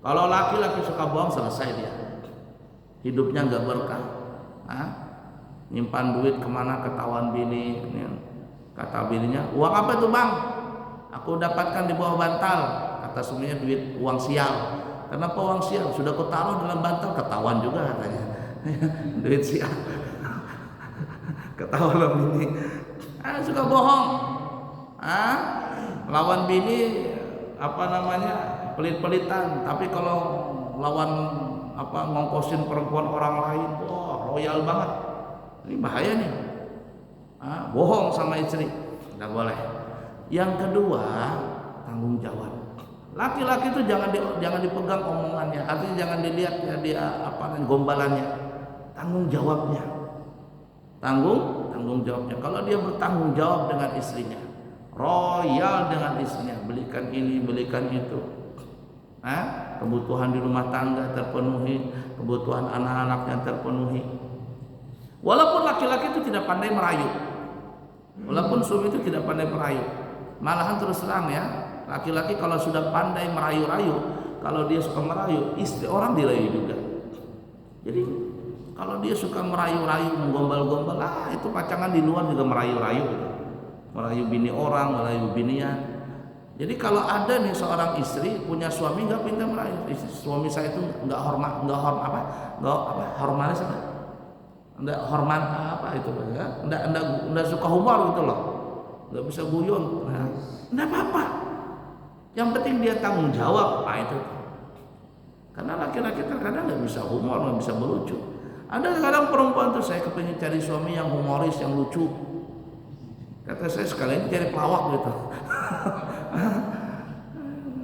Kalau laki-laki suka bohong, selesai dia. Hidupnya nggak berkah. Nyimpan duit kemana, ketahuan bini. Kata bininya, uang apa tuh bang? Aku dapatkan di bawah bantal. Kata suaminya, duit uang sial. Kenapa uang sial? Sudah kutaruh dalam bantal, ketahuan juga katanya. Duit sial. Ketahuan loh bini. Suka bohong. Lawan bini pelit-pelitan. Tapi kalau lawan ngongkosin perempuan orang lain, royal banget. Ini bahaya nih. Bohong sama istri, nggak boleh. Yang kedua, tanggung jawab. Laki-laki itu jangan dipegang omongannya, artinya jangan dilihat ya dia gombalannya. Tanggung jawabnya. Tanggung jawabnya. Kalau dia bertanggung jawab dengan istrinya, royal dengan istrinya, belikan ini, belikan itu. Kebutuhan di rumah tangga terpenuhi, kebutuhan anak-anaknya terpenuhi. Walaupun laki-laki itu tidak pandai merayu, walaupun suami itu tidak pandai merayu, malahan terus terang ya, laki-laki kalau sudah pandai merayu-rayu, kalau dia suka merayu, istri orang dirayu juga. Jadi kalau dia suka merayu-rayu, menggombal-gombal, itu pacangan di luar juga merayu-rayu gitu. Merayu bini orang, merayu binian. Jadi kalau ada nih seorang istri punya suami nggak pintar merayu, suami saya itu nggak hormat itu ya, enggak suka humor gitu loh, enggak bisa guyon, enggak apa-apa, yang penting dia tanggung jawab. Itu karena laki-laki terkadang nggak bisa humor, nggak bisa melucu. Ada kadang perempuan tuh, saya kepingin cari suami yang humoris, yang lucu, kata saya sekalian cari pelawak gitu.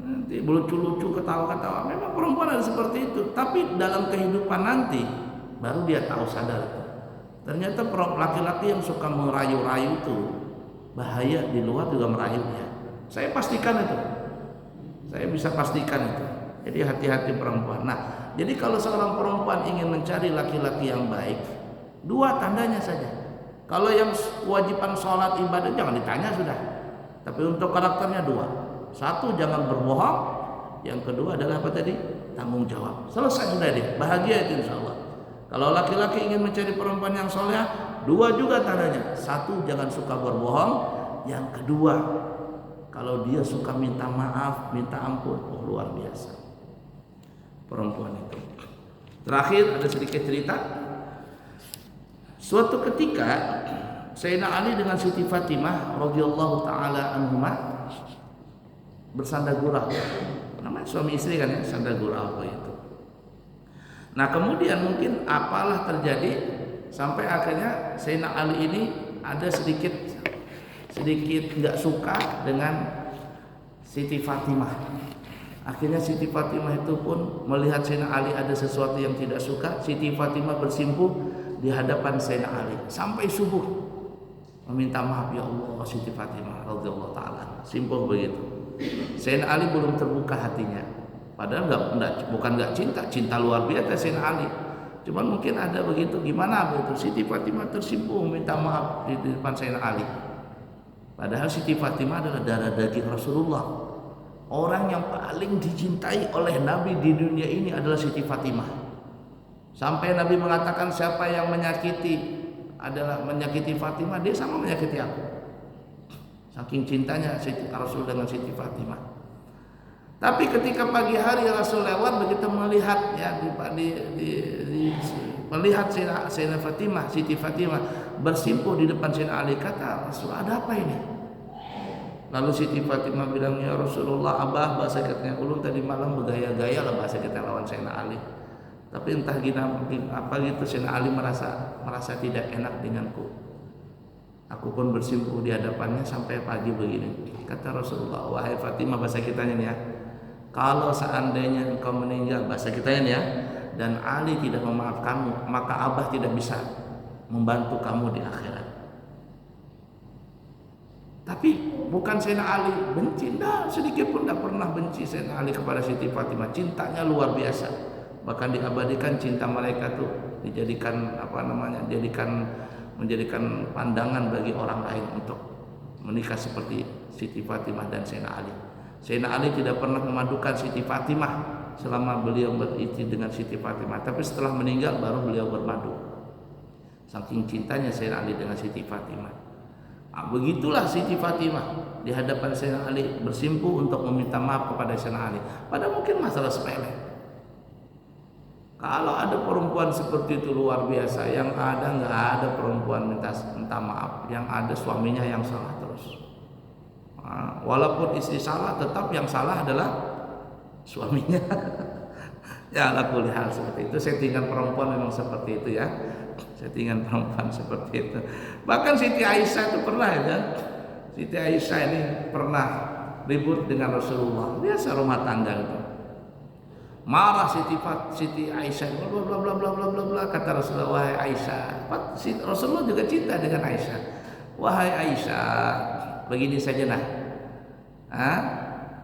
Nanti lucu-lucu, ketawa-ketawa. Memang perempuan ada seperti itu, tapi dalam kehidupan nanti baru dia tahu, sadar. Ternyata laki-laki yang suka merayu-rayu itu bahaya, di luar juga merayu dia. Saya pastikan itu. Saya bisa pastikan itu. Jadi hati-hati perempuan. Nah, jadi kalau seorang perempuan ingin mencari laki-laki yang baik, dua tandanya saja. Kalau yang kewajiban sholat ibadah jangan ditanya sudah. Tapi untuk karakternya dua. Satu, jangan berbohong. Yang kedua adalah apa tadi? Tanggung jawab. Selesai sudah deh. Bahagia itu insya Allah. Kalau laki-laki ingin mencari perempuan yang soleh, dua juga tandanya. Satu, jangan suka berbohong. Yang kedua, kalau dia suka minta maaf, minta ampun, luar biasa perempuan itu. Terakhir ada sedikit cerita. Suatu ketika Sayyidina Ali dengan Siti Fatimah radhiyallahu taala anhuma bersanda gurau. Namanya suami istri kan ya, sanda gurau itu. Nah kemudian mungkin apalah terjadi sampai akhirnya Sayyidina Ali ini ada sedikit nggak suka dengan Siti Fatimah. Akhirnya Siti Fatimah itu pun melihat Sayyidina Ali ada sesuatu yang tidak suka. Siti Fatimah bersimpuh di hadapan Sayyidina Ali sampai subuh meminta maaf, ya Allah Siti Fatimah radhiyallahu taala. Simpuh begitu. Sayyidina Ali belum terbuka hatinya. Padahal bukan nggak cinta luar biasa Sayyidina Ali. Cuman mungkin ada begitu, gimana begitu. Siti Fatimah tersimpuh minta maaf di depan Sayyidina Ali. Padahal Siti Fatimah adalah darah daging Rasulullah. Orang yang paling dicintai oleh Nabi di dunia ini adalah Siti Fatimah. Sampai Nabi mengatakan siapa yang menyakiti Fatimah, dia sama menyakiti aku. Saking cintanya Rasul dengan Siti Fatimah. Tapi ketika pagi hari Rasul lewat, begitu melihat ya melihat Sayyidina Fatimah, Siti Fatimah bersimpuh di depan Sayyidina Ali, kata Rasul, ada apa ini? Lalu Siti Fatimah bilang, ya Rasulullah, abah bahasa katanya ulun tadi malam bergaya-gaya lah bahasa kita lawan Sayyidina Ali. Tapi entah apa gitu Sayyidina Ali merasa tidak enak denganku. Aku pun bersimpuh di hadapannya sampai pagi begini. Kata Rasulullah, wahai Fatimah, bahasa kitanya nih ya, kalau seandainya engkau meninggal, bahasa kitanya nih ya, dan Ali tidak memaafkanmu, maka Abah tidak bisa membantu kamu di akhirat. Tapi bukan Sayyidina Ali benci, sedikit pun tidak pernah benci Sayyidina Ali kepada Siti Fatimah. Cintanya luar biasa. Bahkan diabadikan cinta mereka tuh dijadikan menjadikan pandangan bagi orang lain untuk menikah seperti Siti Fatimah dan Sayyidina Ali. Sayyidina Ali tidak pernah memadukan Siti Fatimah selama beliau beristri dengan Siti Fatimah, tapi setelah meninggal baru beliau bermadu. Saking cintanya Sayyidina Ali dengan Siti Fatimah. Begitulah Siti Fatimah di hadapan Sayyidina Ali bersimpuh untuk meminta maaf kepada Sayyidina Ali. Padahal mungkin masalah sepele. Kalau ada perempuan seperti itu luar biasa. Yang ada nggak ada perempuan minta maaf. Yang ada suaminya yang salah terus. Walaupun istri salah, tetap yang salah adalah suaminya. Ya, ala kulli hal seperti itu. Settingan perempuan memang seperti itu ya. Settingan perempuan seperti itu. Bahkan Siti Aisyah itu pernah ya. Siti Aisyah ini pernah ribut dengan Rasulullah. Biasa rumah tangga itu. Marah Siti Aisyah, bla bla bla bla bla bla bla, kata Rasulullah, wahai Aisyah. Rasulullah juga cinta dengan Aisyah. Wahai Aisyah, begini saja nah.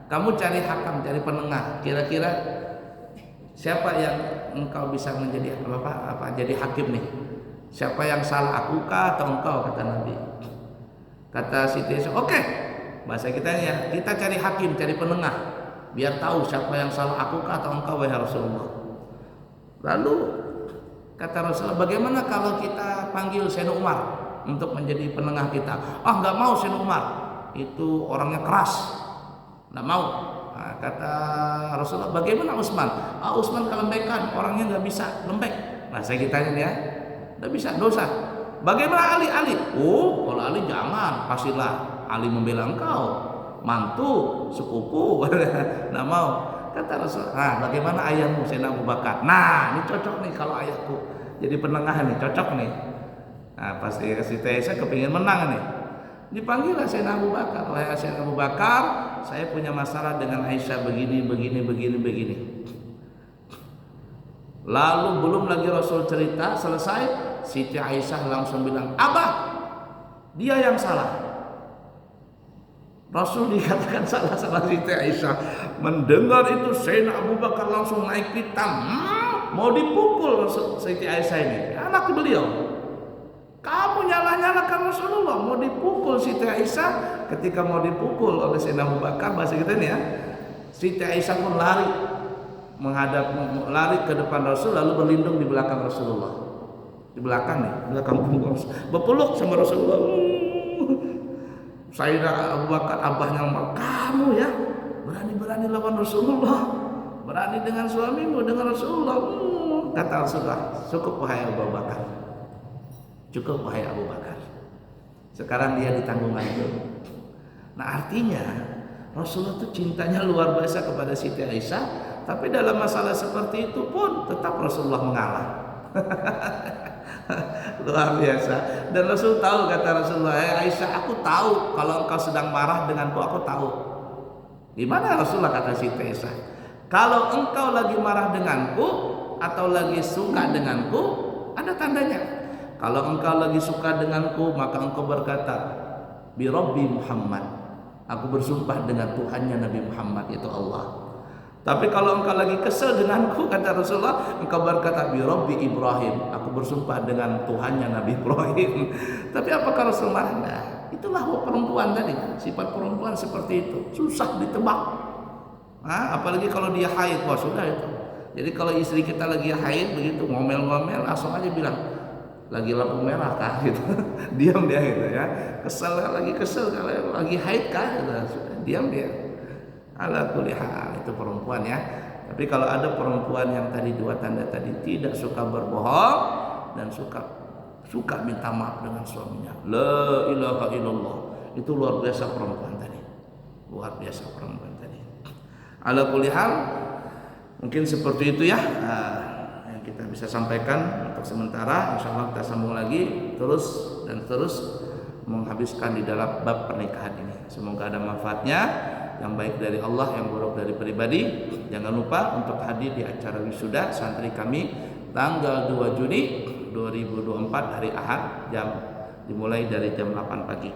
Kamu cari hakam, cari penengah. Kira-kira siapa yang engkau bisa menjadi jadi hakim nih? Siapa yang salah, aku kah atau engkau, kata Nabi. Kata Siti Aisyah, oke. Bahasa kita ya, kita cari hakim, cari penengah. Biar tahu siapa yang salah, aku atau engkau wahai Rasulullah. Lalu kata Rasulullah, bagaimana kalau kita panggil Sayyidina Umar untuk menjadi penengah kita? Nggak mau Sayyidina Umar, itu orangnya keras, nggak mau. Kata Rasulullah, bagaimana Utsman? Utsman kelembekan, orangnya nggak bisa lembek. Saya kitanya ya, nggak bisa, dosa. Bagaimana Ali? Kalau Ali jangan, pastilah Ali membela engkau. Mantu, sepupu, nggak mau. Kata Rasul, bagaimana ayahmu Sayyidina Abu Bakar? Ini cocok nih kalau ayahku jadi penengah nih, cocok nih. Pasti Siti Aisyah kepingin menang nih. Dipanggillah Sayyidina Abu Bakar. Wahai Sayyidina Abu Bakar, saya punya masalah dengan Aisyah begini. Lalu belum lagi Rasul cerita selesai, Siti Aisyah langsung bilang, Abah, dia yang salah. Rasul dikatakan salah sama Siti Aisyah. Mendengar itu Sayyidina Abu Bakar langsung naik pitam, mau dipukul Siti Aisyah ini, anak beliau. Kamu nyala-nyalakan Rasulullah, mau dipukul Siti Aisyah. Ketika mau dipukul oleh Sayyidina Abu Bakar, bahasa kita ini ya, Siti Aisyah pun lari ke depan Rasul, lalu berlindung di belakang Rasulullah. Di belakang nih, belakang punggung, berpeluk sama Rasulullah. Sayyidina Abu Bakar, abahnya ngomong, kamu ya berani lawan Rasulullah, berani dengan suamimu, dengan Rasulullah. Kata Rasulullah, cukup wahai Abu Bakar, cukup wahai Abu Bakar. Sekarang dia ditanggung itu. Nah artinya Rasulullah itu cintanya luar biasa kepada Siti Aisyah, tapi dalam masalah seperti itu pun tetap Rasulullah mengalah. Luar biasa. Dan Rasul tahu, kata Rasulullah, Aisyah, aku tahu kalau engkau sedang marah denganku, aku tahu. Gimana Rasulullah, kata Siti Aisyah, kalau engkau lagi marah denganku atau lagi suka denganku, ada tandanya. Kalau engkau lagi suka denganku, maka engkau berkata, bi Rabbi Muhammad, aku bersumpah dengan Tuhannya Nabi Muhammad, yaitu Allah. Tapi kalau engkau lagi kesel denganku, kata Rasulullah, engkau berkata bi Rabbi Ibrahim, aku bersumpah dengan Tuhannya Nabi Ibrahim. Tapi apakah Rasul marah? Nah, itulah perempuan tadi, sifat perempuan seperti itu, susah ditebak. Apalagi kalau dia haid, wah sudah itu. Jadi kalau istri kita lagi haid begitu, ngomel-ngomel, langsung aja bilang, lagi lampu merah kah gitu. Diam dia gitu ya. Kesel kalau lagi haid kah gitu. Sudah diam dia. Ala kulli hal, itu perempuan ya. Tapi kalau ada perempuan yang tadi dua tanda tadi, tidak suka berbohong dan suka minta maaf dengan suaminya, la ilaha illallah, itu luar biasa perempuan tadi. Luar biasa perempuan tadi. Ala kulli hal, mungkin seperti itu ya. Yang kita bisa sampaikan untuk sementara. Insyaallah kita sambung lagi terus menghabiskan di dalam bab pernikahan ini. Semoga ada manfaatnya, yang baik dari Allah, yang buruk dari pribadi. Jangan lupa untuk hadir di acara wisuda santri kami tanggal 2 Juni 2024 hari Ahad, dimulai dari jam 8 pagi.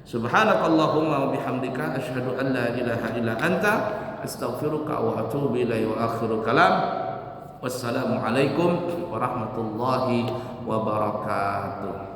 Subhanakallahumma wa bihamdika asyhadu an la ilaha illa anta astaghfiruka wa atubu ilaihi wa akhiru kalam. Wassalamualaikum warahmatullahi wabarakatuh.